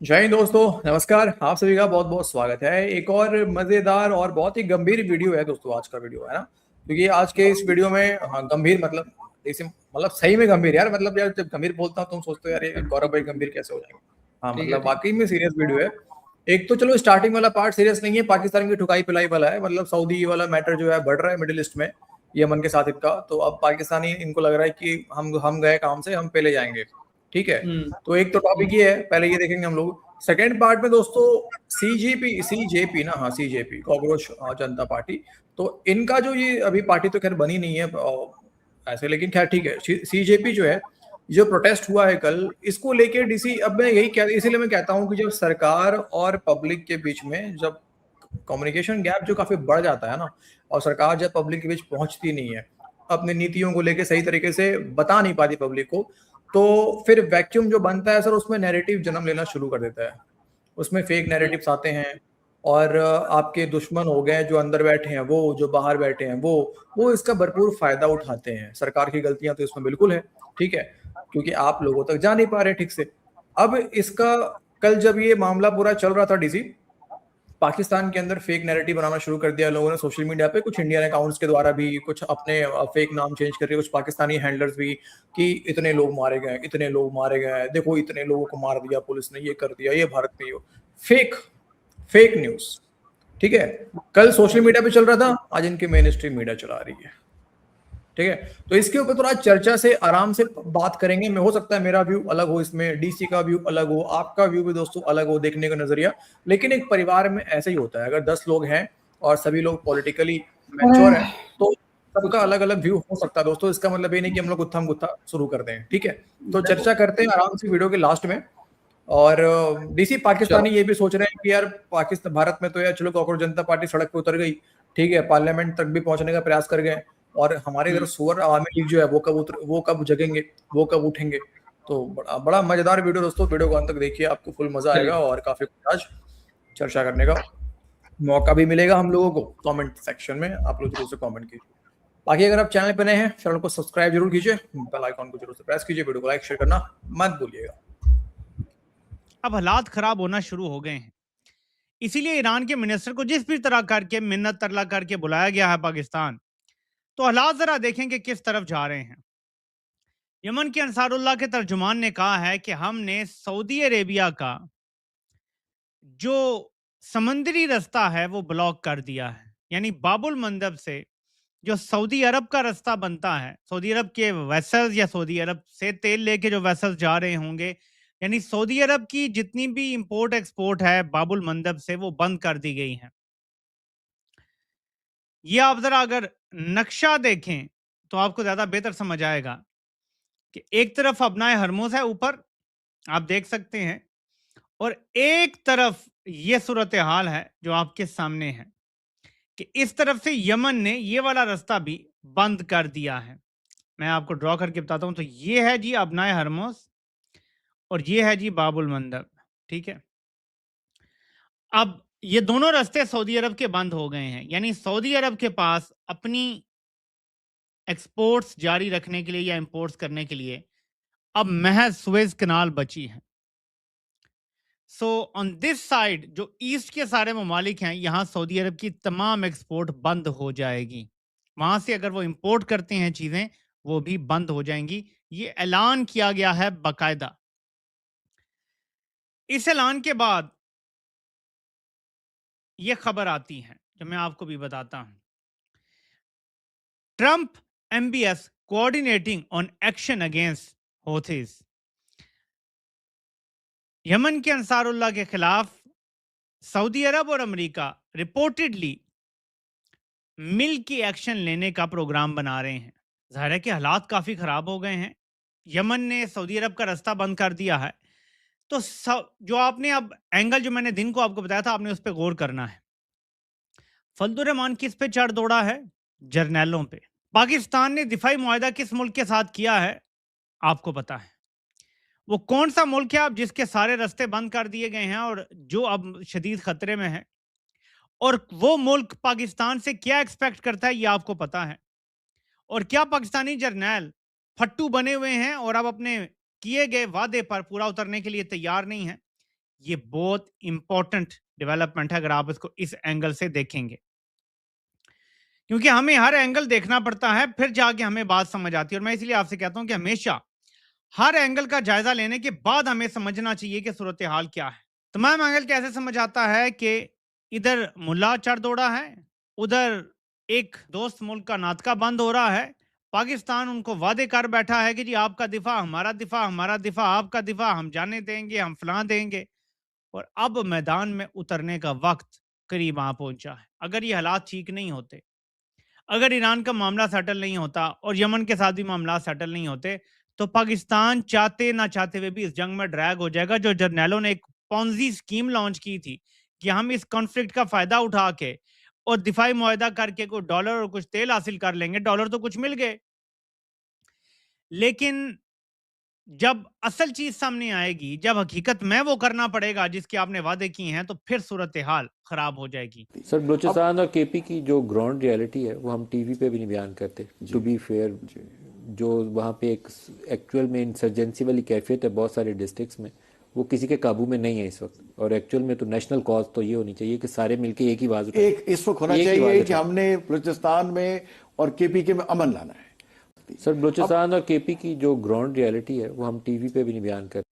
जय हिंद दोस्तों, नमस्कार। आप सभी का बहुत बहुत स्वागत है। एक और मजेदार और बहुत ही गंभीर वीडियो है दोस्तों, आज का वीडियो है ना। क्योंकि आज के इस वीडियो में गंभीर मतलब जैसे मतलब सही में गंभीर यार, मतलब यार जब गंभीर बोलता हूँ तुम सोचते हो यार ये गौरव भाई गंभीर कैसे हो जाएंगे। हाँ ठीक है, मतलब ठीक। वाकई में सीरियस वीडियो है। एक तो चलो स्टार्टिंग वाला पार्ट सीरियस नहीं है, पाकिस्तान की ठुकाई पिलाई वाला है। मतलब सऊदी वाला मैटर जो है बढ़ रहा है मिडिल ईस्ट में, यमन के साथ इनका। तो अब पाकिस्तानी इनको लग रहा है कि हम गए काम से, हम पहले जाएंगे। ठीक है। हुँ, तो एक तो हुँ, टॉपिक ये है, पहले ये देखेंगे हम लोग। सेकेंड पार्ट में दोस्तों सीजेपी ना, हाँ सीजेपी कॉकरोच जनता पार्टी। तो इनका जो ये अभी पार्टी तो खैर बनी नहीं है ऐसे, लेकिन खैर ठीक है। सीजेपी जो है, जो प्रोटेस्ट हुआ है कल, इसको लेके डीसी, अब मैं यही कह इसीलिए मैं कहता हूँ कि जब सरकार और पब्लिक के बीच में जब कम्युनिकेशन गैप जो काफी बढ़ जाता है ना, और सरकार जब पब्लिक के बीच पहुंचती नहीं है, अपनी नीतियों को लेके सही तरीके से बता नहीं पाती पब्लिक को, तो फिर वैक्यूम जो बनता है सर, उसमें नैरेटिव जन्म लेना शुरू कर देता है। उसमें फेक हुँ, नैरेटिव्स आते हैं। और आपके दुश्मन हो गए जो अंदर बैठे हैं, वो जो बाहर बैठे हैं, वो इसका भरपूर फायदा उठाते हैं। सरकार की गलतियां तो इसमें बिल्कुल है, ठीक है, क्योंकि आप लोगों तक जा नहीं पा रहे ठीक से। अब इसका कल जब ये मामला पूरा चल रहा था डीसी, पाकिस्तान के अंदर फेक नैरेटिव बनाना शुरू कर दिया लोगों ने सोशल मीडिया पे, कुछ इंडियन अकाउंट्स के द्वारा भी, कुछ अपने फेक नाम चेंज करके, कुछ पाकिस्तानी हैंडलर्स भी, कि इतने लोग मारे गए, इतने लोग मारे गए, देखो इतने लोगों को मार दिया पुलिस ने, ये कर दिया, ये भारत में हो। Fake fake news. ठीक है। कल सोशल मीडिया पे चल रहा था, आज इनकी मेन स्ट्रीम मीडिया चला रही है। ठीक है। तो इसके ऊपर थोड़ा चर्चा से आराम से बात करेंगे। मैं हो सकता है मेरा व्यू अलग हो, इसमें डीसी का व्यू अलग हो, आपका व्यू भी दोस्तों अलग हो, देखने का नजरिया। लेकिन एक परिवार में ऐसे ही होता है, अगर 10 लोग हैं और सभी लोग पॉलिटिकली मैच्योर है, तो सबका अलग अलग व्यू हो सकता है दोस्तों। इसका मतलब ये नहीं कि हम लोग गुत्थम गुत्था शुरू कर दें। ठीक है। तो देखो, चर्चा करते हैं आराम से वीडियो के लास्ट में। और डीसी पाकिस्तानी चलो। ये भी सोच रहे हैं कि यार पाकिस्तान भारत में तो यार चलो कॉकरोच जनता पार्टी सड़क पे उतर गई, ठीक है, पार्लियामेंट तक भी पहुंचने का प्रयास कर गए, और हमारे इधर हुँ, सुअर आवामी लीग जो है वो कब जगेंगे, वो कब उठेंगे। तो बड़ा बड़ा मजेदार वीडियो दोस्तों, वीडियो को अंत तक देखिए, आपको फुल मजा आएगा चलिए। और काफी कुछ आज चर्चा करने का मौका भी मिलेगा हम लोगों को। कमेंट सेक्शन में आप लोग जरूर से कमेंट कीजिए। बाकी अगर आप चैनल पे नए हैं, चैनल को सब्सक्राइब जरूर कीजिए, बेल आइकॉन को जरूर से प्रेस कीजिए, वीडियो को लाइक शेयर करना मत भूलिएगा। अब हालात खराब होना शुरू हो गए हैं। इसीलिए ईरान के मिनिस्टर को जिस भी तरह करके मिन्नत तरला करके बुलाया गया है पाकिस्तान, तो हालात जरा देखें कि किस तरफ जा रहे हैं। यमन के अंसारुल्लाह के तर्जुमान ने कहा है कि हमने सऊदी अरेबिया का जो समंदरी रास्ता है वो ब्लॉक कर दिया है। यानी बाबुल मंदब से जो सऊदी अरब का रास्ता बनता है, सऊदी अरब के वेसल्स या सऊदी अरब से तेल लेके जो वेसल्स जा रहे होंगे, यानी सऊदी अरब की जितनी भी इंपोर्ट एक्सपोर्ट है बाबुल मंदब से, वो बंद कर दी गई है। ये आप जरा अगर नक्शा देखें तो आपको ज्यादा बेहतर समझ आएगा कि एक तरफ अपनाए हरमुज है ऊपर, आप देख सकते हैं, और एक तरफ ये सूरत हाल है जो आपके सामने है कि इस तरफ से यमन ने ये वाला रास्ता भी बंद कर दिया है। मैं आपको ड्रॉ करके बताता हूं। तो ये है जी अपनाए हरमुज और ये है जी बाबुल मंदब। ठीक है। अब ये दोनों रास्ते सऊदी अरब के बंद हो गए हैं, यानी सऊदी अरब के पास अपनी एक्सपोर्ट्स जारी रखने के लिए या इंपोर्ट्स करने के लिए अब महज सुएज कनाल बची है। सो ऑन दिस साइड जो ईस्ट के सारे ममालिक हैं, यहां सऊदी अरब की तमाम एक्सपोर्ट बंद हो जाएगी। वहां से अगर वो इंपोर्ट करते हैं चीजें, वो भी बंद हो जाएंगी। ये ऐलान किया गया है बाकायदा। इस ऐलान के बाद ये खबर आती है जो मैं आपको भी बताता हूं। Trump MBS coordinating on action against Houthis. यमन के अंसारुल्लाह के खिलाफ सऊदी अरब और अमेरिका रिपोर्टेडली मिल के एक्शन लेने का प्रोग्राम बना रहे हैं। जाहिर है कि हालात काफी खराब हो गए हैं। यमन ने सऊदी अरब का रास्ता बंद कर दिया है। तो जो आपने अब एंगल जो मैंने दिन को आपको बताया था, आपने उस पर गौर करना है। फजलुर रहमान किस पे चढ़ दौड़ा है? जर्नैलों पे। पाकिस्तान ने दिफाई मुआहदा किस मुल्क के साथ किया है? आपको पता है। वो कौन सा मुल्क है अब जिसके सारे रास्ते बंद कर दिए गए हैं और जो अब शदीद खतरे में है? और वो मुल्क पाकिस्तान से क्या एक्सपेक्ट करता है, ये आपको पता है। और क्या पाकिस्तानी जर्नैल फट्टू बने हुए हैं और अब अपने किए गए वादे पर पूरा उतरने के लिए तैयार नहीं है? ये बहुत इंपॉर्टेंट डेवलपमेंट है अगर आप इसको इस एंगल से देखेंगे, क्योंकि हमें हर एंगल देखना पड़ता है, फिर जाके हमें बात समझ आती है। और मैं इसलिए आपसे कहता हूं कि हमेशा हर एंगल का जायजा लेने के बाद हमें समझना चाहिए कि सूरत हाल क्या है। तमाम एंगल कैसे समझ आता है कि इधर मुल्ला चढ़ दौड़ा है, उधर एक दोस्त मुल्क का नाटका बंद हो रहा है, पाकिस्तान उनको वादे कर बैठा है कि जी आपका दिफा हमारा दिफा, हमारा दिफा आपका दिफा, हम जाने देंगे, हम फलां देंगे। और अब मैदान में उतरने का वक्त करीब आ पहुंचा है। अगर ये हालात ठीक नहीं होते, अगर ईरान का मामला सेटल नहीं होता और यमन के साथ भी मामला सेटल नहीं होते, तो पाकिस्तान चाहते ना चाहते हुए भी इस जंग में ड्रैग हो जाएगा। जो जर्नैलों ने एक पॉन्जी स्कीम लॉन्च की थी कि हम इस कॉन्फ्लिक्ट का फायदा उठा के और दिफाई मुआहदा करके कुछ डॉलर और कुछ तेल हासिल कर लेंगे, डॉलर तो कुछ मिल गए, लेकिन जब असल चीज सामने आएगी, जब हकीकत में वो करना पड़ेगा जिसके आपने वादे किए हैं, तो फिर सूरत हाल खराब हो जाएगी। सर बलूचिस्तान और केपी की जो ग्राउंड रियलिटी है वो हम टीवी पे भी नहीं बयान करते। टू बी फेयर, जो वहाँ पे एक एक्चुअल में इंसर्जेंसी वाली कैफियत है बहुत सारे डिस्ट्रिक्ट्स में, वो किसी के काबू में नहीं है इस वक्त। और एक्चुअल में तो नेशनल कॉज तो ये होनी चाहिए कि सारे मिलके एक ही आवाज उठाएं। एक इस वक्त होना एक ही चाहिए आवाज कि उठाएं। हमने बलूचिस्तान में और केपी के में अमन लाना है। सर बलूचिस्तान और केपी की जो ग्राउंड रियलिटी है वो हम टीवी पे भी नहीं बयान करते।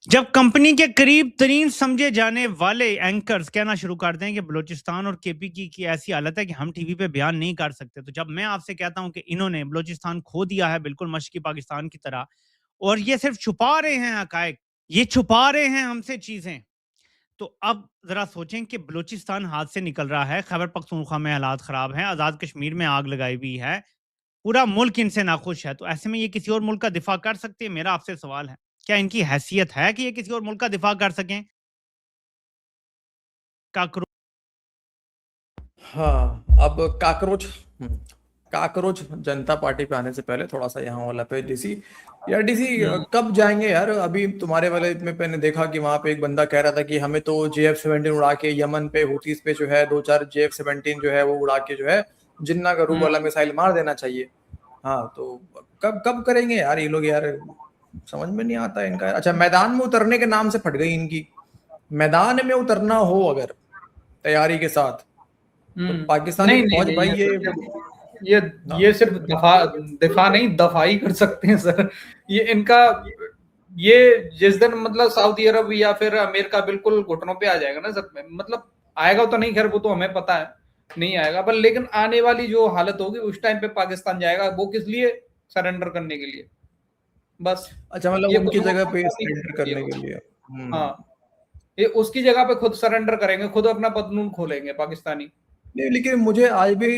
जब कंपनी के करीब तरीन समझे जाने वाले एंकर्स कहना शुरू कर दें कि बलूचिस्तान और केपी की ऐसी हालत है कि हम टीवी पे बयान नहीं कर सकते, तो जब मैं आपसे कहता हूं कि इन्होंने बलूचिस्तान खो दिया है बिल्कुल मशरकी पाकिस्तान की तरह, और ये सिर्फ छुपा रहे हैं हकायक, ये छुपा रहे हैं हमसे चीजें, तो अब जरा सोचें कि बलूचिस्तान हाथ से निकल रहा है, खैबर पख्तूनख्वा में हालात खराब हैं, आजाद कश्मीर में आग लगाई हुई है, पूरा मुल्क इनसे नाखुश है, तो ऐसे में ये किसी और मुल्क का दिफा कर सकते हैं? मेरा आपसे सवाल है, क्या इनकी हैसियत है कि ये किसी और मुल्क का दिफा कर सकें? काकरो हाँ, अब काकरोच काकरोच जनता पार्टी पे आने से पहले थोड़ा सा यहाँ वाला पे डीसी, यार डीसी कब जाएंगे यार? अभी तुम्हारे वाले में मैंने देखा कि वहां पे एक बंदा कह रहा था कि हमें तो JF-17 उड़ा के यमन पे हुतीस पे जो है 2-4 JF-17 जो है वो उड़ा के जो है जिन्ना का रूब वाला मिसाइल मार देना चाहिए। हाँ, तो कब कब करेंगे यार ये लोग यार? समझ में नहीं आता इनका। अच्छा, मैदान में उतरने के नाम से फट गई इनकी। मैदान में उतरना हो अगर तैयारी के साथ, तो पाकिस्तानी नहीं नहीं फौज नहीं, भाई ये हाँ, ये सिर्फ दिफा नहीं दफाई कर सकते हैं सर। ये इनका ये जिस दिन मतलब सऊदी अरब या फिर अमेरिका बिल्कुल घुटनों पे आ जाएगा ना सर, मतलब आएगा तो नहीं, खैर वो तो हमें पता है नहीं आएगा, पर लेकिन आने वाली जो हालत होगी उस टाइम पे पाकिस्तान जाएगा, वो किस लिए? सरेंडर करने के लिए बस। अच्छा, मतलब ये उनकी खुद जगह वो पे नहीं सरेंडर करेंगे। करने के लिए। हाँ, ये उसकी जगह पे खुद सरेंडर करेंगे, खुद अपना पतनून खोलेंगे पाकिस्तानी। नहीं, लेकिन मुझे आज भी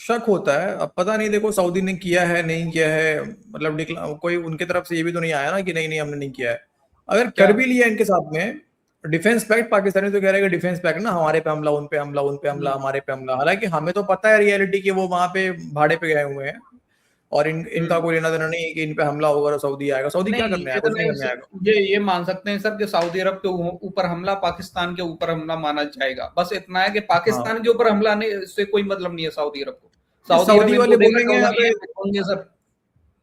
शक होता है। अब पता नहीं, देखो सऊदी ने किया है नहीं किया है, मतलब कोई उनके तरफ से ये भी तो नहीं आया ना कि नहीं नहीं हमने नहीं किया है। अगर क्या? कर भी लिया इनके साथ में डिफेंस पैक्ट, पाकिस्तानी तो कह रहे हैं कि डिफेंस पैक्ट ना, हमारे पे हमला, उन पे हमला, उन पे हमला, हमारे पे हमला। हालांकि हमें तो पता है रियलिटी कि वो वहां पे भाड़े पे गए हुए हैं और इनका कोई लेना देना नहीं है कि इन पे हमला होगा और सऊदी आएगा। सऊदी क्या नहीं, करने आएगा? ये तो कुछ नहीं करने नहीं, आएगा। ये मान सकते हैं सर कि सऊदी अरब के ऊपर हमला पाकिस्तान के ऊपर हमला माना जाएगा। बस इतना है कि हाँ, पाकिस्तान के ऊपर हमला नहीं, इससे कोई मतलब नहीं है सऊदी अरब को। नहीं, सऊदी अरब सऊदी इनको वाले देगा बोलेंगे कॉलोनी अबे, होंगे सर,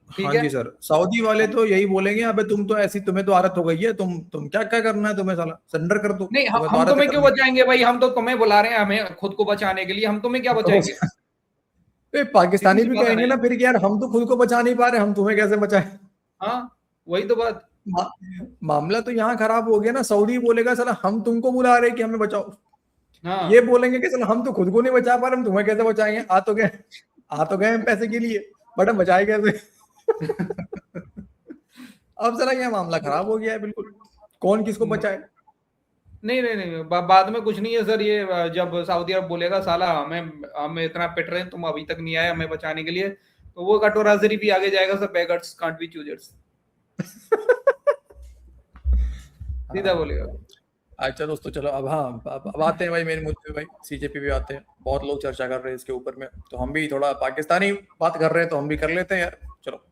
ठीक हाँ है। जी सर, सऊदी वाले तो यही बोलेंगे अबे तुम तो ऐसी, तुम्हें तो आदत हो गई है, तुम क्या क्या करना है तुम्हें, साला सरेंडर कर दो, नहीं, तुम्हें तो हम आदत है तुम्हें क्यों करने बचाएंगे भाई? हम तो तुम्हें बुला रहे हैं, हमें खुद को बचाने के लिए, हम तुम्हें क्या की। बचाएंगे? सीधी पाकिस्तानी सी भी बात है ना कहेंगे ना यार। फिर कि यार हम तो खुद को बचा नहीं पा रहे, हम तुम्हें कैसे बचाएं? हाँ, वही तो बात। मा, मामला तो यहाँ खराब हो गया ना। सऊदी बोलेगा साला हम तुमको बुला रहे हैं कि हमें बचाओ, हाँ, ये बोलेंगे कि साला हम तो खुद को नहीं बचा पा रहे, हम तुम्हें कैसे बचाएंगे? आ तो गए हम पैसे के लिए, बट हम बचाए कैसे? अब जरा यह मामला खराब हो गया है बिल्कुल, कौन किसको बचाए? नहीं नहीं नहीं, बाद में कुछ नहीं है सर। ये जब सऊदी अरब बोलेगा साला हम इतना पिट रहे हैं, तुम अभी तक नहीं आए हमें बचाने के लिए, तो वो कटोराजरी भी आगे जाएगा sir. Beggars can't be choosers, सीधा बोलेगा। अच्छा दोस्तों, चलो अब हाँ, अब आते हैं भाई मेरे मुद्दे पे। भाई CJP भी आते हैं, बहुत लोग चर्चा कर रहे हैं इसके ऊपर में, तो हम भी थोड़ा पाकिस्तानी बात कर रहे हैं तो हम भी कर लेते हैं यार, चलो।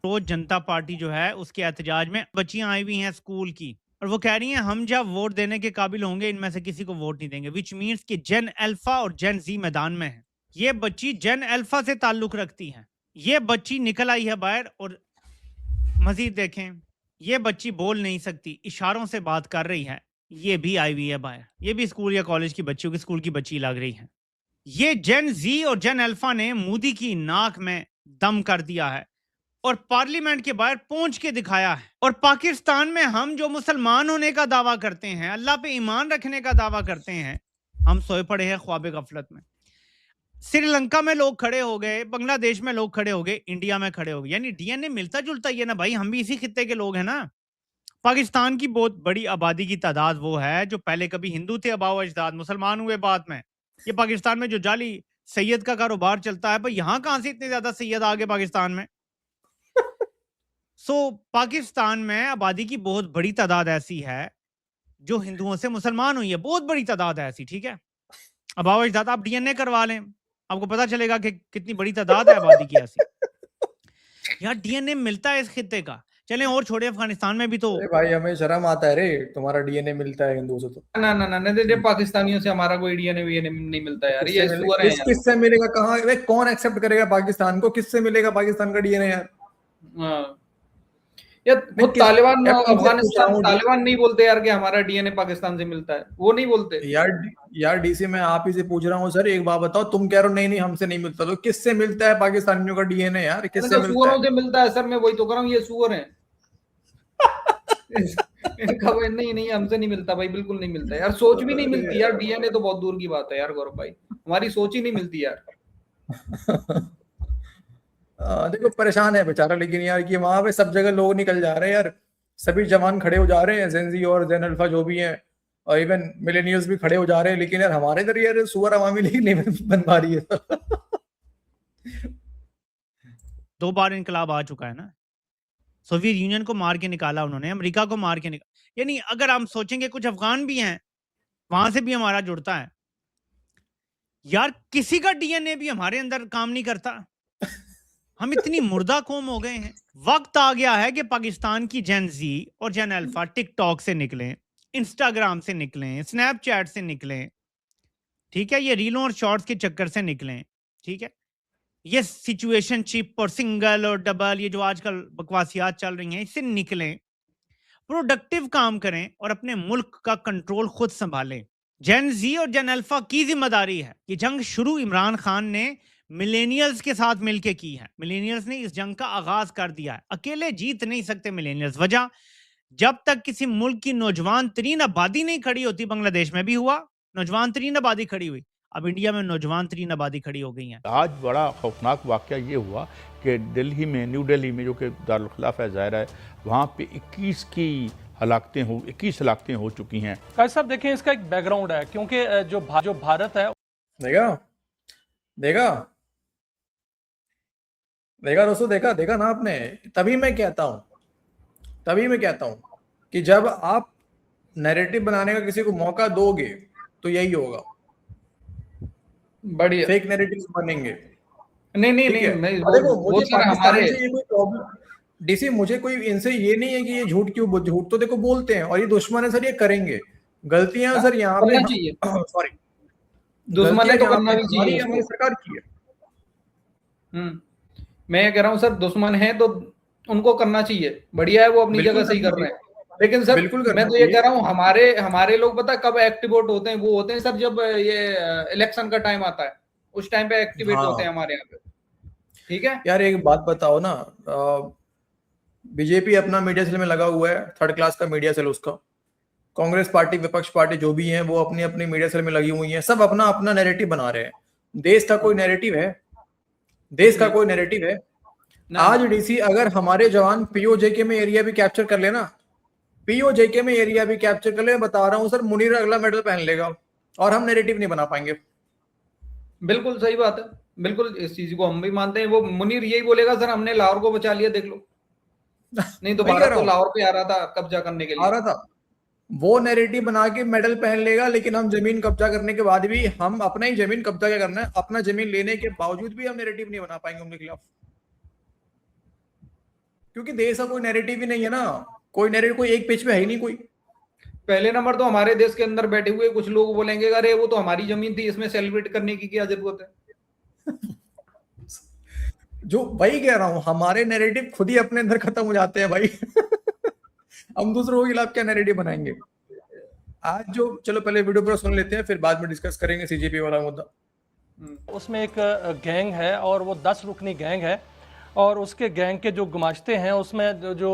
रोज जनता पार्टी जो है उसके एहतजाज में बच्चियां आई हुई हैं स्कूल की, और वो कह रही हैं हम जब वोट देने के काबिल होंगे इनमें से किसी को वोट नहीं देंगे, विच मीन्स कि जेन अल्फा और जेन जी मैदान में है। ये बच्ची जेन अल्फा से ताल्लुक रखती है, ये बच्ची निकल आई है बाहर। और मजीद देखें, ये बच्ची बोल नहीं सकती, इशारों से बात कर रही है, ये भी IVF है, ये भी स्कूल या कॉलेज की बच्चियों की स्कूल की बच्ची लग रही है। ये जेन जी और जेन अल्फा ने मोदी की नाक में दम कर दिया है और पार्लियामेंट के बाहर पहुंच के दिखाया है। और पाकिस्तान में हम जो मुसलमान होने का दावा करते हैं, अल्लाह पे ईमान रखने का दावा करते हैं, हम सोए पड़े हैं ख्वाब गफलत में। श्रीलंका में लोग खड़े हो गए, बांग्लादेश में लोग खड़े हो गए, इंडिया में खड़े हो गए, यानी डीएनए मिलता जुलता ही है ना भाई, हम भी इसी खित्ते के लोग हैं ना। पाकिस्तान की बहुत बड़ी आबादी की तादाद वो है जो पहले कभी हिंदू थे, अबाव अजदाद मुसलमान हुए बाद में। ये पाकिस्तान में जो जाली सैयद का कारोबार चलता है, भाई यहाँ कहाँ से इतने ज्यादा सैयद आ गए पाकिस्तान में। पाकिस्तान में आबादी की बहुत बड़ी तादाद ऐसी है जो हिंदुओं से मुसलमान हुई है, बहुत बड़ी तादाद है ऐसी, ठीक है। अबाव अजदाद आप डीएनए करवा लें, आपको पता चलेगा कि कितनी बड़ी तादाद है आबादी की ऐसी। यार डीएनए मिलता है इस खित्ते का। चलें और छोड़े, अफगानिस्तान में भी तो अरे भाई हमें शर्म आता है रे, तुम्हारा डीएनए मिलता है हिंदुओं से तो। ना ना ना ना, पाकिस्तानियों से हमारा कोई डीएनए वीएनए नहीं मिलता यार, ये सुअर है यार। किससे मिलेगा, कहाँ भाई, कौन एक्सेप्ट करेगा पाकिस्तान को, किससे मिलेगा पाकिस्तान का डीएनए यार। यार वो तालिबान, अफगानिस्तान हूँ तालिबान नहीं बोलते यार कि हमारा डीएनए पाकिस्तान से मिलता है, वो नहीं बोलते यार डीसी मैं आप ही से पूछ रहा हूँ सर, एक बात बताओ, तुम कह रहे हो नहीं नहीं हमसे नहीं मिलता, तो किससे मिलता है पाकिस्तानियों का डीएनए यार, किससे मिलता है? सुअरों से मिलता है सर, मैं वही तो कर रहा हूँ, ये सुअर है। इनका भाई नहीं नहीं हमसे नहीं मिलता भाई, बिल्कुल नहीं मिलता यार, सोच भी नहीं मिलती यार, डीएनए तो बहुत दूर की बात है यार गौरव भाई, हमारी सोच ही नहीं मिलती यार। देखो परेशान है बेचारा, लेकिन यार कि वहां पे सब जगह लोग निकल जा रहे हैं यार, सभी जवान खड़े हो जा रहे हैं, जेनजी और जेन अल्फा जो भी हैं, और इवन मिलेनियल्स भी खड़े हो जा रहे हैं, लेकिन यार हमारे इधर यार सुअर अवामी लीग नहीं बन पा रही है। 2 बार इनकलाब आ चुका है ना, सोवियत यूनियन को मार के निकाला उन्होंने, अमेरिका को मार के निकाला, यानी अगर हम सोचेंगे कुछ अफगान भी हैं, वहां से भी हमारा जुड़ता है यार, किसी का डीएनए भी हमारे अंदर काम नहीं करता। हम इतनी मुर्दा कौम हो गए हैं। वक्त आ गया है कि पाकिस्तान की जेन जी और जेन अल्फा टिकटॉक से निकलें, इंस्टाग्राम से निकलें, स्नैपचैट से निकलें, ठीक है, ये रीलों और शॉर्ट्स के चक्कर से निकलें, ठीक है, ये सिचुएशनशिप और सिंगल और डबल, ये जो आजकल बकवासियात चल रही हैं, इससे निकलें, प्रोडक्टिव काम करें और अपने मुल्क का कंट्रोल खुद संभालें। जेन जी और जेन अल्फा की जिम्मेदारी है। ये जंग शुरू इमरान खान ने मिलेनियल्स के साथ मिलकर की है। मिलेनियल्स ने इस जंग का आगाज कर दिया है, अकेले जीत नहीं सकते मिलेनियल्स। वजह, जब तक किसी मुल्क की नौजवान तरीन आबादी नहीं खड़ी होती, बांग्लादेश में भी हुआ नौजवान तरीन आबादी खड़ी हुई, अब इंडिया में नौजवान तरीन आबादी खड़ी हो गई है। आज बड़ा खौफनाक वाकया ये हुआ कि दिल्ली में, न्यू दिल्ली में, जो कि दारुल खिलाफा है ज़ाहिर है, वहाँ पे 21 हलाकतें हो चुकी हैं। काजी साहब देखें, इसका एक बैकग्राउंड है, क्योंकि जो भारत है, देखा दोस्तों, देखा ना आपने। तभी मैं कहता हूँ कि जब आप नैरेटिव बनाने का किसी को मौका दोगे तो यही होगा, बढ़िया फेक नैरेटिव्स बनेंगे। नहीं देखो मुझे पाकिस्तान से ये कोई प्रॉब्लम, डीसी मुझे कोई इनसे ये नहीं है कि ये झूठ तो देखो बोलते हैं, और ये दुश्मन है सर, ये करेंगे गलतियां सर, यहाँ पे सॉरी, दुश्मन है तो करना भी चाहिए, हमारी सरकार की है। मैं कह रहा हूँ सर, दुश्मन है तो उनको करना चाहिए, बढ़िया है, वो अपनी जगह सही कर रहे हैं, लेकिन सर मैं तो ये कह रहा हूँ, हमारे लोग पता कब एक्टिवेट होते हैं, वो होते हैं सर जब ये इलेक्शन का टाइम आता है, उस टाइम पे एक्टिवेट होते हैं हमारे यहाँ पे, ठीक है यार। एक बात बताओ ना, बीजेपी अपना मीडिया सेल में लगा हुआ है, 3rd क्लास का मीडिया सेल उसका, कांग्रेस पार्टी, विपक्ष पार्टी जो भी है, वो अपनी अपनी मीडिया सेल में लगी हुई है, सब अपना अपना नैरेटिव बना रहे हैं। देश का कोई नैरेटिव है? आज डीसी, अगर हमारे जवान पीओजेके में एरिया भी कैप्चर कर लेना, बता रहा हूं सर, मुनीर अगला मेडल पहन लेगा और हम नैरेटिव नहीं बना पाएंगे। बिल्कुल सही बात है, बिल्कुल इस चीज को हम भी मानते हैं। वो मुनीर यही बोलेगा, सर हमने लाहौर को बचा लिया, देख लो। नहीं तो भारत तो लाहौर पे आ रहा था कब्जा करने के लिए, आ रहा था, वो नैरेटिव बना के मेडल पहन लेगा, लेकिन हम जमीन कब्जा करने के बाद भी, हम अपना ही जमीन कब्जा क्या करना है, अपना जमीन लेने के बावजूद भी हम नैरेटिव नहीं बना पाएंगे उनके खिलाफ, क्योंकि देश का कोई नैरेटिव ही नहीं है ना, कोई नैरेटिव, कोई एक पेज पे है ही नहीं कोई। पहले नंबर तो हमारे देश के अंदर बैठे हुए कुछ लोग बोलेंगे, अरे वो तो हमारी जमीन थी, इसमें सेलिब्रेट करने की क्या जरूरत है। जो वही कह रहा हूं, हमारे नैरेटिव खुद ही अपने अंदर खत्म हो जाते हैं भाई। हम दूसरों के खिलाफ क्या नैरेटिव बनाएंगे? आज जो, चलो पहले वीडियो पूरा सुन लेते हैं, फिर बाद में डिस्कस करेंगे सीजेपी वाला मुद्दा। उसमें एक गैंग है और वो 10 रुकनी गैंग है, और उसके गैंग के जो गुमाश्ते हैं उसमें जो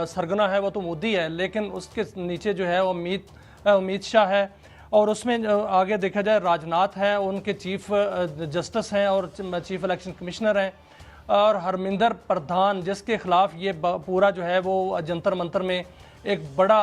सरगना है वो तो मोदी है, लेकिन उसके नीचे जो है वो अमित शाह है, और उसमें आगे देखा जाए राजनाथ है, उनके चीफ जस्टिस हैं और चीफ इलेक्शन कमिश्नर हैं, और हरमिंदर प्रधान जिसके खिलाफ ये पूरा जो है वो जंतर मंतर में एक बड़ा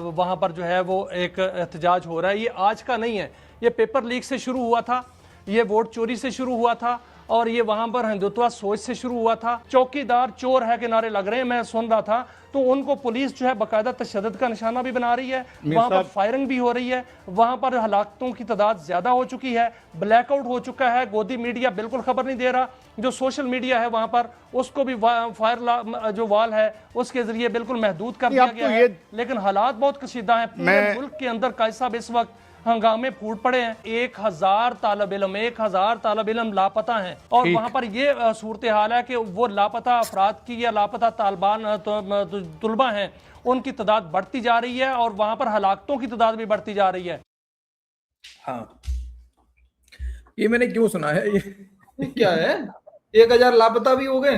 वहाँ पर जो है वो एक एहतजाज हो रहा है। ये आज का नहीं है, ये पेपर लीक से शुरू हुआ था, ये वोट चोरी से शुरू हुआ था, और ये वहां पर हिंदुत्व सोच से शुरू हुआ था। चौकीदार चोर है के नारे लग रहे हैं, मैं सुन रहा था, तो उनको पुलिस जो है बाकायदा तशद्दुद का निशाना भी बना रही है, वहां पर फायरिंग भी हो रही है, वहां पर हलाकतों की तादाद ज्यादा हो चुकी है, ब्लैकआउट हो चुका है, गोदी मीडिया बिल्कुल खबर नहीं दे रहा, जो सोशल मीडिया है वहां पर उसको भी फायर जो वाल है उसके जरिए बिल्कुल महदूद कर दिया गया है। लेकिन हालात बहुत कशीदा है, पूरे मुल्क के अंदर कैसा इस वक्त हंगामे फूट पड़े हैं। 1000 तालिब इल्म लापता हैं, और वहां पर ये सूरत हाल है कि वो लापता अफराद की या लापता तालिबान तुलबा हैं उनकी तादाद बढ़ती जा रही है, और वहां पर हलाकतों की तादाद भी बढ़ती जा रही है। हाँ, ये मैंने क्यों सुना है? ये क्या है? 1000 लापता भी हो गए?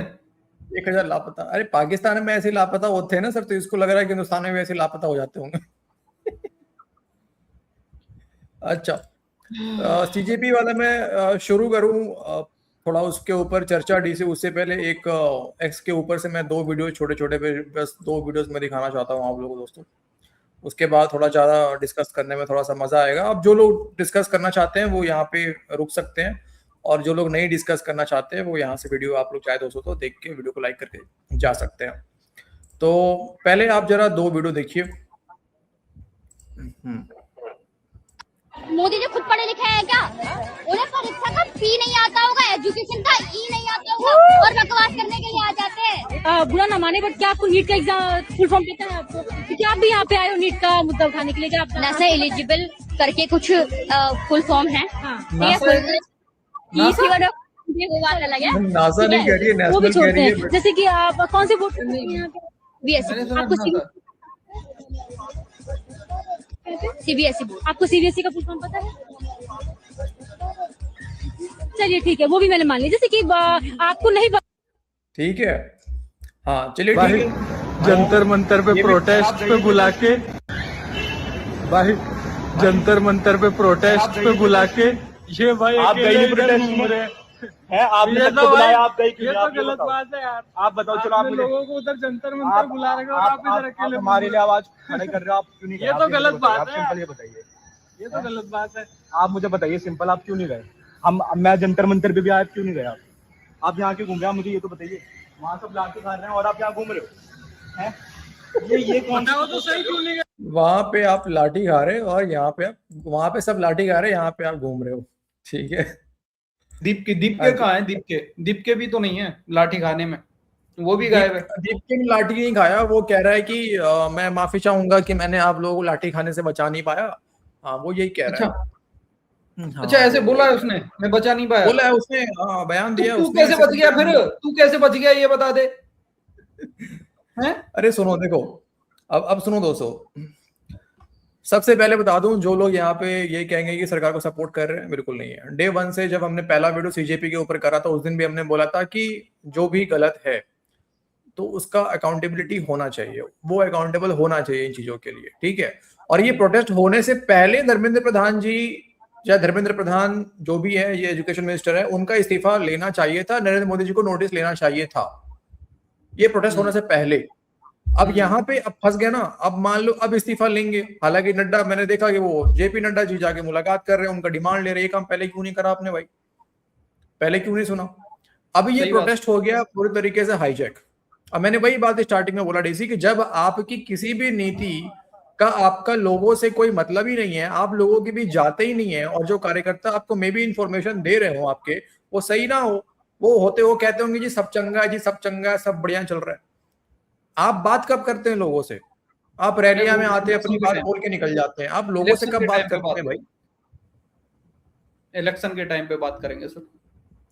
1000 लापता? अरे पाकिस्तान में ऐसे लापता होते हैं ना सर, तो इसको लग रहा है कि हिंदुस्तान में भी ऐसे लापता हो जाते होंगे। अच्छा, सीजेपी वाला मैं शुरू करूं, थोड़ा उसके ऊपर चर्चा डीसी, उससे पहले एक एक्स के ऊपर से मैं 2 वीडियो छोटे छोटे पे, बस 2 वीडियोस में दिखाना चाहता हूं आप लोगों को दोस्तों। उसके बाद थोड़ा ज़्यादा डिस्कस करने में थोड़ा सा मजा आएगा। अब जो लोग डिस्कस करना चाहते हैं वो यहाँ पे रुक सकते हैं, और जो लोग नहीं डिस्कस करना चाहते हैं वो यहाँ से वीडियो, आप लोग चाहे दोस्तों तो देख के वीडियो को लाइक करके जा सकते हैं। तो पहले आप जरा 2 वीडियो देखिए। मोदी जी खुद पढ़े लिखे हैं क्या? उन्हें परीक्षा का पी नहीं आता होगा, एजुकेशन का ई नहीं आता होगा, और बकवास करने के लिए आ जाते हैं। बुरा ना माने, बट क्या आपको नीट का एग्जाम फुल फॉर्म पता है आपको? क्योंकि आप भी यहाँ पे आए हो नीट का मुद्दा उठाने के लिए, क्या आप नासा एलिजिबल करके कुछ फुल फॉर्म है? वो बात अलग है, नासा नहीं कह रही है, वो भी नेशनल कह छोड़ते रही हैं। है। जैसे कि आप कौन से वोट करते हैं यहाँ पे? बीएससी। आपको सीबीएसई बोर्ड। आपको सीबीएसई का फुल फॉर्म पता है? चलिए ठीक है, वो भी मैंने मान लिया। जैसे कि आपको नहीं, ठीक है, हाँ चलिए ठीक है। जंतर मंतर पे प्रोटेस्ट पे बुला के, भाई जंतर मंतर पे प्रोटेस्ट पे बुला के, ये भाई आप गई प्रोटेस्ट घूम रहे हैं, आपने सबको बुलाया, आप गई क्यों? ये तो गलत बात है यार। आप बताओ, चलो आप मुझे, लोगों को उधर जंतर मंतर बुला रहे हो और आप इधर अकेले हमारे लिए आवाज खड़े कर रहे हो, आप क्यों नहीं गए? ये तो गलत बात है, सिंपल ये बताइए, ये तो गलत बात है। आप मुझे बताइए सिंपल, आप क्यों नहीं गए? मैं जंतर मंतर पे भी आया, क्यों नहीं गए आप यहाँ क्यों घूम रहे हैं? मुझे ये तो बताइए। वहाँ सब लाठी खा रहे हैं और आप यहाँ घूम रहे हो, हैं? ये कौन सा? तो सही क्यों नहीं गए? वहां पे आप लाठी खा रहे हो और यहाँ पे आप, वहां पे सब लाठी खा रहे हैं, यहाँ पे आप घूम रहे हो, ठीक है। दीप के कहाँ है? दीप के भी तो नहीं है लाठी खाने में, वो भी गायब है। दीप के लाठी नहीं खाया, वो कह रहा है कि मैं माफी चाहूंगा कि मैंने आप लोगों को लाठी खाने से बचा नहीं पाया। हाँ, वो यही कह रहा है। हाँ, अच्छा, ऐसे बोला है उसने, मैं बचा नहीं पाया? बोला है उसने, बयान दिया। तू कैसे बच गया फिर? तू कैसे बच गया ये बता दे। हैं? अरे सुनो, देखो, अब सुनो दोस्तों, सबसे पहले बता दूं, जो लोग यहाँ पे ये कहेंगे कि सरकार को सपोर्ट कर रहे हैं, बिल्कुल नहीं है। डे 1 से जब हमने पहला वीडियो सीजेपी के ऊपर करा था, उस दिन भी हमने बोला था कि जो भी गलत है तो उसका अकाउंटेबिलिटी होना चाहिए, वो अकाउंटेबल होना चाहिए इन चीजों के लिए, ठीक है। और ये प्रोटेस्ट होने से पहले धर्मेंद्र प्रधान जी, या धर्मेंद्र प्रधान जो भी है, ये एजुकेशन मिनिस्टर है, उनका इस्तीफा लेना चाहिए था, नरेंद्र मोदी जी को नोटिस लेना चाहिए था, ये प्रोटेस्ट होने से पहले। अब यहाँ पे अब फंस गया ना, अब मान लो अब इस्तीफा लेंगे। हालांकि नड्डा, मैंने देखा कि वो जेपी नड्डा जी जाके मुलाकात कर रहे हैं, उनका डिमांड ले रहे हैं। ये काम पहले क्यों नहीं करा आपने भाई? पहले क्यों नहीं सुना? अब ये प्रोटेस्ट हो गया पूरी तरीके से हाईजैक। अब मैंने वही बात स्टार्टिंग में बोला डीसी, कि जब आपकी किसी भी नीति का आपका लोगों से कोई मतलब ही नहीं है, आप लोगों के बीच जाते ही नहीं है, और जो कार्यकर्ता आपको मे भी इंफॉर्मेशन दे रहे हो आपके, वो सही ना हो, वो होते हो कहते होंगे जी सब चंगा है, जी सब चंगा है, सब बढ़िया चल रहा है। आप बात कब करते हैं लोगों से? आप रैलियां में आते हैं, अपनी बात बोल के निकल जाते हैं। आप लोगों से कब बात करते हैं भाई? इलेक्शन के टाइम पे बात करेंगे सर।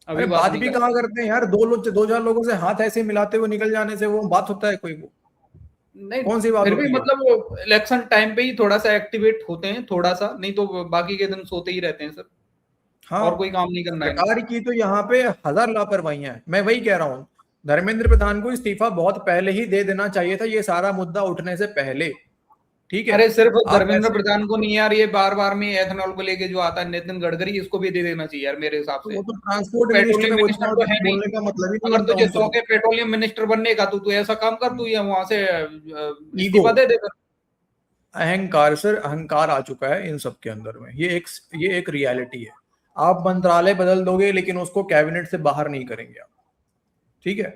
अभी बात भी कहाँ करते हैं यार? 2-4 लोगों से हाथ ऐसे मिलाते हुए निकल जाने से वो बात होता है कोई? वो नहीं कौन सी बात फिर भी होती है? मतलब इलेक्शन टाइम पे ही थोड़ा सा एक्टिवेट होते हैं, थोड़ा सा, नहीं तो बाकी के दिन सोते ही रहते हैं सर। हाँ, और कोई काम नहीं करना है सरकार की तो यहाँ पे 1000 लापरवाहियां हैं। मैं वही कह रहा हूँ, धर्मेंद्र प्रधान को इस्तीफा बहुत पहले ही दे देना चाहिए था, ये सारा मुद्दा उठने से पहले। ठीक है, अरे सिर्फ आप धर्मेंद्र ऐसे प्रधान को नहीं यार, ये बार बार में एथेनॉल को लेके जो आता है नितिन गडकरी, इसको भी दे देना चाहिए यार मेरे हिसाब तो से। वो तो ट्रांसपोर्ट मिनिस्टर पेट्रोलियम है, वो मिनिस्टर इतना तो है नहीं, बोलने का मतलब ही नहीं अगर बनता तुझे उनसे। शौक है पेट्रोलियम मिनिस्टर बनने का तो तू ऐसा काम कर, तू ये वहां से ईगो, इस्तीफा दे दे। अहंकार सर, अहंकार आ चुका है इन सब के अंदर में। ये एक रियलिटी है। आप मंत्रालय बदल दोगे लेकिन उसको कैबिनेट से बाहर नहीं करेंगे आप। ठीक है,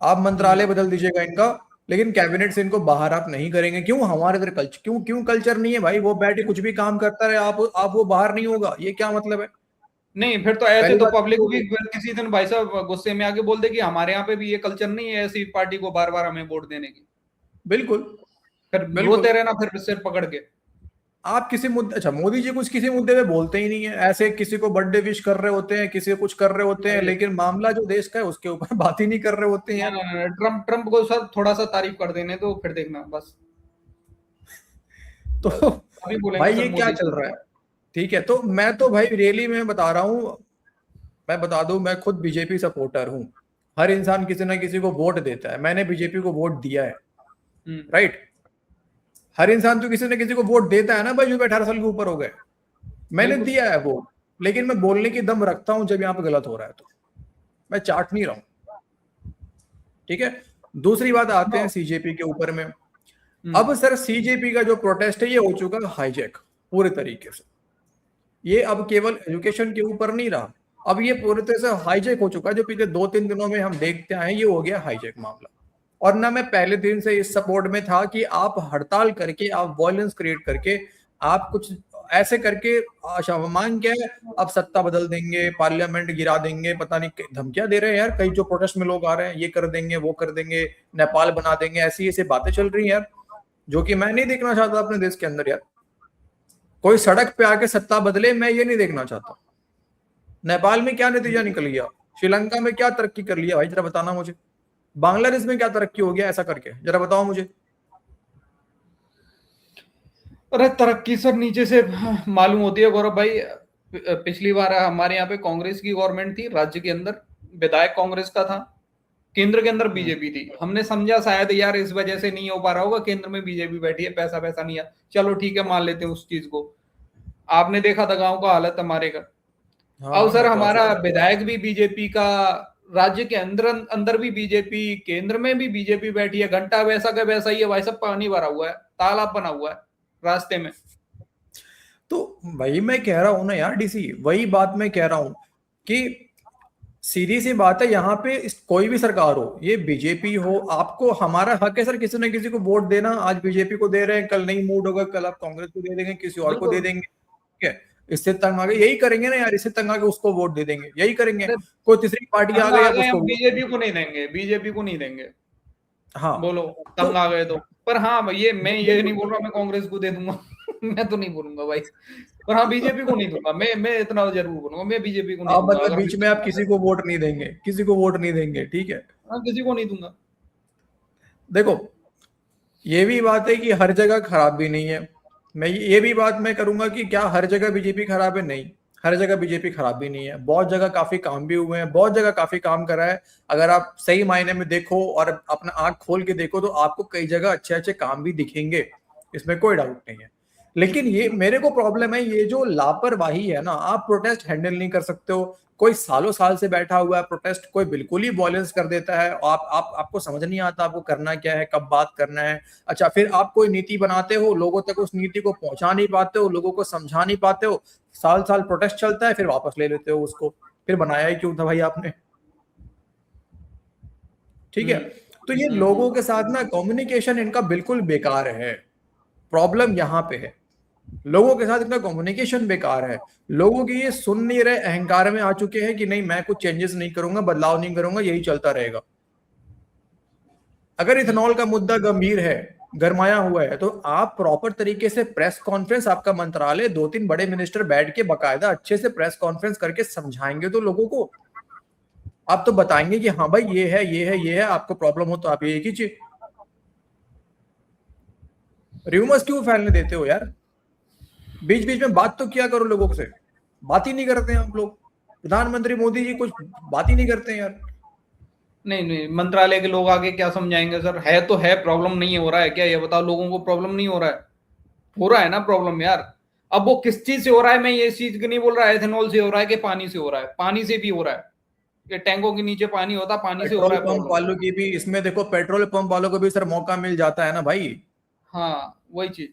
आप मंत्रालय बदल दीजिएगा इनका, लेकिन कैबिनेट से इनको बाहर आप नहीं करेंगे। क्यों? हमारे इधर कल्चर, क्यों कल्चर नहीं है भाई? वो बैठ के कुछ भी काम करता रहे, आप वो बाहर नहीं होगा, ये क्या मतलब है? नहीं फिर तो ऐसे पहली तो बात पब्लिक तो भी किसी दिन भाई साहब गुस्से में आके बोल दे कि हमारे यहाँ पे भी ये कल्चर नहीं है ऐसी पार्टी को बार बार हमें वोट देने की। बिल्कुल, फिर बिल्कुल। रोते रहना फिर सिर पकड़ के। आप किसी मुद्दे, अच्छा मोदी जी कुछ किसी मुद्दे पे बोलते ही नहीं है, ऐसे किसी को बर्थडे विश कर रहे होते हैं, किसी को कुछ कर रहे होते हैं, लेकिन मामला जो देश का है उसके ऊपर बात ही नहीं कर रहे होते हैं। ट्रम्प को सर थोड़ा सा तारीफ कर देने तो फिर देखना बस। तो अभी बोलेंगे भाई सर ये क्या मोदी चल रहा है? ठीक है, तो मैं तो भाई रियली में बता रहा हूँ, मैं बता दूं, मैं खुद बीजेपी सपोर्टर हूँ। हर इंसान किसी ना किसी को वोट देता है, मैंने बीजेपी को वोट दिया है, राइट? हर इंसान तो किसी न किसी को वोट देता है ना भाई, जो 18 साल के ऊपर हो गए। मैंने दिया है वोट, लेकिन मैं बोलने की दम रखता हूं जब यहाँ पे गलत हो रहा है तो मैं चाट नहीं रहा हूं। ठीक है, दूसरी बात आते हैं सीजेपी के ऊपर में। अब सर सीजेपी का जो प्रोटेस्ट है ये हो चुका है हाईजैक पूरे तरीके से। ये अब केवल एजुकेशन के ऊपर नहीं रहा, अब ये पूरे तरह से हाईजैक हो चुका है। जो पिछले 2-3 दिनों में हम देखते आए, ये हो गया हाईजैक मामला। और ना मैं पहले दिन से इस सपोर्ट में था कि आप हड़ताल करके, आप वॉयलेंस क्रिएट करके, आप कुछ ऐसे करके मान के अब सत्ता बदल देंगे, पार्लियामेंट गिरा देंगे, पता नहीं धमकियां दे रहे हैं यार कई जो प्रोटेस्ट में लोग आ रहे हैं, ये कर देंगे, वो कर देंगे, नेपाल बना देंगे, ऐसी ऐसी बातें चल रही हैं यार, जो कि मैं नहीं देखना चाहता अपने देश के अंदर। यार कोई सड़क पे आके सत्ता बदले, मैं ये नहीं देखना चाहता। नेपाल में क्या नतीजा निकल गया? श्रीलंका में क्या तरक्की कर लिया भाई, जरा बताना मुझे। बांग्लादेश में क्या तरक्की हो गया ऐसा करके, जरा बताओ मुझे। अरे तरक्की सर नीचे से मालूम होती है गौरव भाई। पिछली बार हमारे यहाँ पे कांग्रेस की गवर्नमेंट थी, राज्य के अंदर विधायक कांग्रेस का था, केंद्र के अंदर बीजेपी थी। हमने समझा शायद यार इस वजह से नहीं हो पा रहा होगा, केंद्र में बीजेपी बैठी है, पैसा पैसा नहीं है, चलो ठीक है मान लेते हैं उस चीज को। आपने देखा था गांव का हालत हमारे का। अब सर हमारा विधायक भी बीजेपी का, राज्य के अंदर भी बीजेपी, केंद्र में भी बीजेपी बैठी है। घंटा वैसा का वैसा ही है भाई, सब पानी भरा हुआ है, तालाब बना हुआ है रास्ते में। तो वही मैं कह रहा हूं ना यार डीसी, वही बात मैं कह रहा हूं कि सीधी सी बात है, यहाँ पे कोई भी सरकार हो, ये बीजेपी हो, आपको हमारा हक है सर किसी न किसी को वोट देना। आज बीजेपी को दे रहे हैं, कल नहीं मूड होगा, कल आप कांग्रेस को दे देंगे, किसी और को दे देंगे। ठीक है, इससे तंग आ गए, यही करेंगे ना यार, इससे तंग आके उसको वोट दे देंगे, यही करेंगे। कोई तीसरी पार्टी आ गई, हम बीजेपी को नहीं देंगे, बीजेपी को नहीं देंगे। हाँ बोलो तंग आ गए तो। पर हाँ ये मैं ये नहीं बोल रहा मैं कांग्रेस को दे दूंगा मैं तो नहीं बोलूंगा भाई, पर हाँ बीजेपी को नहीं दूंगा। मैं इतना जरूर बोलूंगा, मैं बीजेपी को नहीं आप दूंगा। मतलब बीच में आप किसी को वोट नहीं देंगे, किसी को वोट नहीं देंगे, ठीक है? हाँ किसी को नहीं दूंगा। देखो ये भी बात है कि हर जगह खराब भी नहीं है। मैं ये भी बात मैं करूंगा कि क्या हर जगह बीजेपी खराब है? नहीं, हर जगह बीजेपी खराब भी नहीं है। बहुत जगह काफी काम भी हुए हैं, बहुत जगह काफी काम करा है। अगर आप सही मायने में देखो और अपना आंख खोल के देखो तो आपको कई जगह अच्छे अच्छे काम भी दिखेंगे, इसमें कोई डाउट नहीं है। लेकिन ये मेरे को प्रॉब्लम है, ये जो लापरवाही है ना, आप प्रोटेस्ट हैंडल नहीं कर सकते हो। कोई सालों साल से बैठा हुआ है प्रोटेस्ट, कोई बिल्कुल ही वॉयलेंस कर देता है। आपको समझ नहीं आता आपको करना क्या है, कब बात करना है। अच्छा फिर आप कोई नीति बनाते हो, लोगों तक उस नीति को पहुंचा नहीं पाते हो, लोगों को समझा नहीं पाते हो, साल साल प्रोटेस्ट चलता है, फिर वापस ले लेते हो उसको। फिर बनाया ही क्यों था भाई आपने? ठीक है, तो ये लोगों के साथ ना कम्युनिकेशन इनका बिल्कुल बेकार है। प्रॉब्लम यहाँ पे है, लोगों के साथ इतना कम्युनिकेशन बेकार है। लोगों की ये सुन नहीं रहे, अहंकार में आ चुके हैं कि नहीं मैं कुछ चेंजेस नहीं करूंगा, बदलाव नहीं करूंगा, यही चलता रहेगा। अगर इथेनॉल का मुद्दा गंभीर है, गरमाया हुआ है, तो आप प्रॉपर तरीके से प्रेस कॉन्फ्रेंस, आपका मंत्रालय 2-3 बड़े मिनिस्टर बैठ के बकायदा अच्छे से प्रेस कॉन्फ्रेंस करके समझाएंगे तो लोगों को। आप तो बताएंगे कि हाँ भाई ये है, ये है, ये है, आपको प्रॉब्लम हो तो आप ये कीजिए। र्यूमर्स क्यों फैलने देते हो यार? बीच बीच में बात तो किया करो लोगों से, बात ही नहीं करते हैं आप लोग। प्रधानमंत्री मोदी जी कुछ बात ही नहीं करते हैं यार। नहीं, मंत्रालय के लोग आगे क्या समझाएंगे सर? है तो है, प्रॉब्लम नहीं हो रहा है क्या? ये बताओ, लोगों को प्रॉब्लम नहीं हो रहा है ना प्रॉब्लम यार। अब वो किस चीज से हो रहा है, मैं ये चीज की नहीं बोल रहा, एथेनॉल से हो रहा है कि पानी से हो रहा है? पानी से भी हो रहा है, ये टैंकों के नीचे पानी होता, पानी से हो पेट्रोल रहा है पंप प्रॉब्लम। वालों की भी इसमें देखो, पेट्रोल पंप वालों को भी सर मौका मिल जाता है ना भाई, हाँ वही चीज।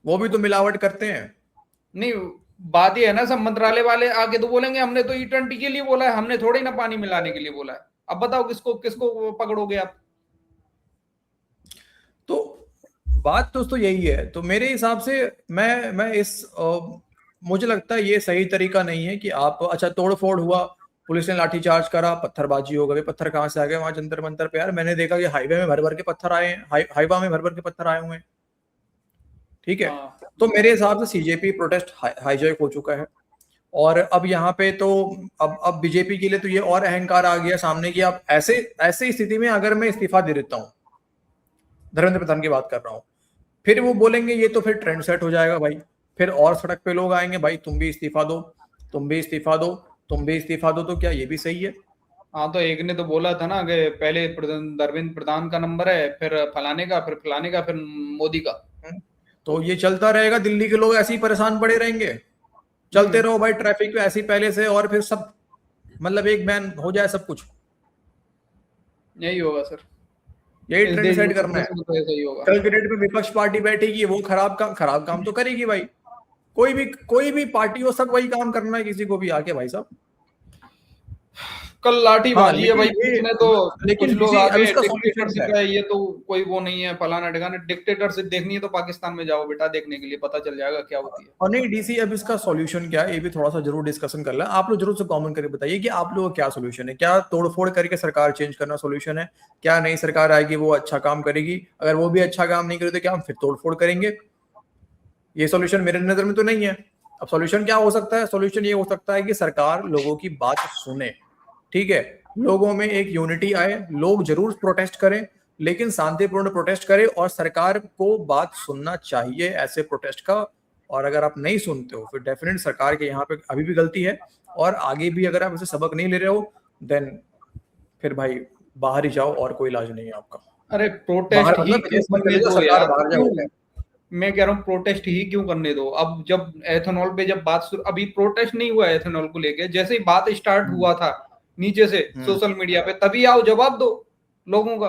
वो भी तो मिलावट करते हैं। नहीं, बात ये है ना, सब मंत्रालय वाले आके तो बोलेंगे हमने तो E20 के लिए बोला है, हमने थोड़ी ना पानी मिलाने के लिए बोला है। अब बताओ किसको किसको पकड़ोगे आप? तो बात दोस्तों यही है। तो मेरे हिसाब से मैं मुझे लगता है ये सही तरीका नहीं है कि आप, अच्छा तोड़ फोड़ हुआ, पुलिस ने लाठीचार्ज करा, पत्थरबाजी हो गई, पत्थर कहाँ से आ गए वहां जंतर मंतर पे? यार मैंने देखा कि हाईवे में भर भर के पत्थर आए हैं, हाईवा में भर भर के पत्थर आए हुए हैं, ठीक है। तो मेरे हिसाब से सीजेपी प्रोटेस्ट हाईजैक हो चुका है, और अब यहाँ पे तो अब बीजेपी के लिए तो ये और अहंकार आ गया सामने कि अब ऐसे स्थिति में अगर मैं इस्तीफा दे देता हूँ, धर्मेंद्र प्रधान की बात कर रहा हूँ, फिर वो बोलेंगे ये तो फिर ट्रेंड सेट हो जाएगा भाई, फिर और सड़क पे लोग आएंगे, भाई तुम भी इस्तीफा दो, तुम भी इस्तीफा दो, तुम भी इस्तीफा दो। तो क्या ये भी सही है? हाँ, तो एक ने तो बोला था ना कि पहले धर्मेंद्र प्रधान का नंबर है, फिर फलाने का, फिर मोदी का। तो ये चलता रहेगा, दिल्ली के लोग ऐसे ही परेशान पड़े रहेंगे, चलते रहो भाई ट्रैफिक पे ऐसे ही पहले से, और फिर सब मतलब एक बैन हो जाए सब कुछ। यही होगा सर, यही ट्रेंड सेट करना है। सही होगा। कल के डेट में विपक्ष पार्टी बैठेगी, वो खराब काम तो करेगी भाई। कोई भी पार्टी हो, सब वही काम करना है किसी को भी आके भाई साहब। कल लाठीबाजी है भाई, इसमें तो लेकिन कुछ लोग आगे इसका डिक्टेटरशिप है, ये तो कोई वो नहीं है फलाना ठिकाना। डिक्टेटरशिप देखनी है तो पाकिस्तान में जाओ बेटा, देखने के लिए पता चल जाएगा क्या होती है। और नहीं डीसी, अब इसका सॉल्यूशन क्या है ये भी थोड़ा सा जरूर डिस्कशन कर लें। आप लोग जरूर से कमेंट करके बताइए कि आप लोगों का क्या सॉल्यूशन है। क्या तोड़फोड़ करके सरकार चेंज करना सॉल्यूशन है? क्या नई सरकार आएगी वो अच्छा काम करेगी? अगर वो भी अच्छा काम नहीं करे तो क्या हम फिर तोड़फोड़ करेंगे? ये सॉल्यूशन मेरे नजर में तो नहीं है। अब सॉल्यूशन क्या हो सकता है? सॉल्यूशन ये हो सकता है कि सरकार लोगों की बात सुने, ठीक है, लोगों में एक यूनिटी आए, लोग जरूर प्रोटेस्ट करें लेकिन शांतिपूर्ण प्रोटेस्ट करें, और सरकार को बात सुनना चाहिए ऐसे प्रोटेस्ट का। और अगर आप नहीं सुनते हो फिर डेफिनेट सरकार के यहाँ पे अभी भी गलती है, और आगे भी अगर आप इसे सबक नहीं ले रहे हो देन फिर भाई बाहर ही जाओ, और कोई इलाज नहीं है आपका। अरे प्रोटेस्ट ही क्यों करने दो यार? मैं कह रहा हूँ प्रोटेस्ट ही क्यों करने दो? अब जब एथेनॉल पे जब बात अभी प्रोटेस्ट नहीं हुआ एथेनॉल को लेके, जैसे ही बात स्टार्ट हुआ था नीचे से सोशल मीडिया पे, तभी आओ जवाब दो लोगों का।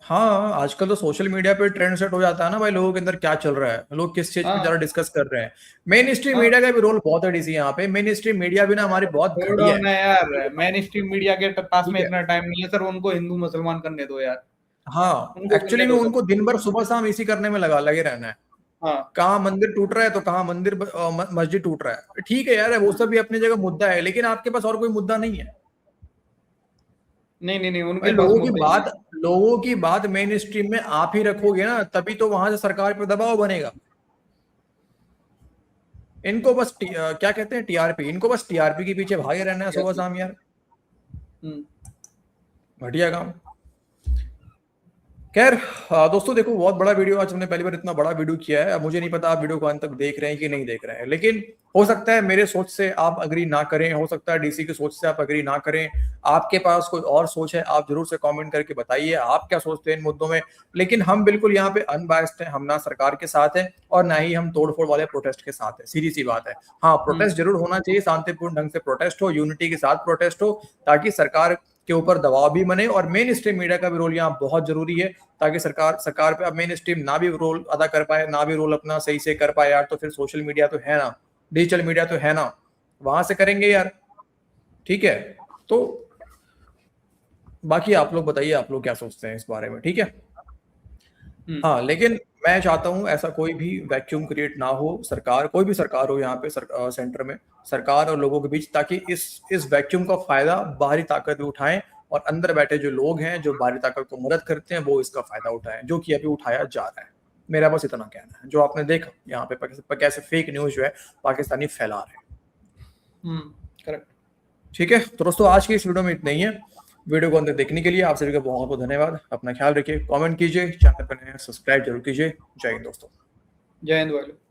हाँ, आजकल तो सोशल मीडिया पे ट्रेंड सेट हो जाता है ना भाई, लोगों के अंदर क्या चल रहा है, लोग किस चीज पे ज्यादा डिस्कस कर रहे हैं। मेन स्ट्रीम मीडिया का भी रोल बहुत है डीसी यहाँ पे। मेन स्ट्रीम मीडिया भी ना हमारी बहुत घटिया है यार। मेन स्ट्रीम मीडिया के पास में इतना टाइम नहीं है सर, उनको हिंदू मुसलमान करने दो यार। हाँ, एक्चुअली में उनको दिन भर सुबह शाम इसी करने में लगे रहना है। हाँ, कहाँ मंदिर टूट रहा है तो कहाँ मस्जिद टूट रहा है। ठीक है यार, वो सब भी अपनी जगह मुद्दा है, लेकिन आपके पास और कोई मुद्दा नहीं है। नहीं उनके लोगों की बात मेन स्ट्रीम में आप ही रखोगे ना, तभी तो वहां से सरकार पे दबाव बनेगा। इनको बस क्या कहते हैं, टीआरपी, इनको बस टीआरपी के पीछे भागे रहना है सुबह शाम यार। घटिया काम। खैर दोस्तों देखो, बहुत बड़ा वीडियो आज हमने पहली बार इतना बड़ा वीडियो किया है। अब मुझे नहीं पता आप वीडियो को अंत तक देख रहे हैं कि नहीं देख रहे हैं, लेकिन हो सकता है मेरे सोच से आप अग्री ना करें, हो सकता है डीसी की सोच से आप अग्री ना करें। आपके पास कोई और सोच है आप जरूर से कमेंट करके बताइए आप क्या सोचते हैं इन मुद्दों में। लेकिन हम बिल्कुल यहाँ पे अनबायस्ड हैं, हम ना सरकार के साथ हैं और ना ही हम तोड़फोड़ वाले प्रोटेस्ट के साथ है। सीधी सी बात है। हाँ, प्रोटेस्ट जरूर होना चाहिए, शांतिपूर्ण ढंग से प्रोटेस्ट हो, यूनिटी के साथ प्रोटेस्ट हो, ताकि सरकार के ऊपर दबाव भी बने। और मेन स्ट्रीम मीडिया का भी रोल यहाँ बहुत जरूरी है, ताकि सरकार पे अब मेन स्ट्रीम ना भी रोल अदा कर पाए, ना भी रोल अपना सही से कर पाए यार, तो फिर सोशल मीडिया तो है ना, डिजिटल मीडिया तो है ना, वहां से करेंगे यार। ठीक है, तो बाकी आप लोग बताइए आप लोग क्या सोचते हैं इस बारे में, ठीक है। हाँ, लेकिन मैं चाहता हूं ऐसा कोई भी वैक्यूम क्रिएट ना हो, सरकार कोई भी सरकार हो यहाँ पे सेंटर में, सरकार और लोगों के बीच, ताकि इस वैक्यूम का फायदा बाहरी ताकत भी उठाएं और अंदर बैठे जो लोग हैं जो बाहरी ताकत को मदद करते हैं वो इसका फायदा उठाएं, जो कि अभी उठाया जा रहा है। मेरा बस इतना कहना है। जो आपने देखा यहाँ पे कैसे फेक न्यूज जो है पाकिस्तानी फैला रहे हैं। करेक्ट। ठीक है, तो दोस्तों आज की इस वीडियो में इतना ही है। वीडियो को अंत तक देखने के लिए आप सभी का बहुत बहुत धन्यवाद। अपना ख्याल रखिए, कमेंट कीजिए, चैनल पर नए हैं सब्सक्राइब जरूर कीजिए। जय हिंद दोस्तों। जय हिंद वालों।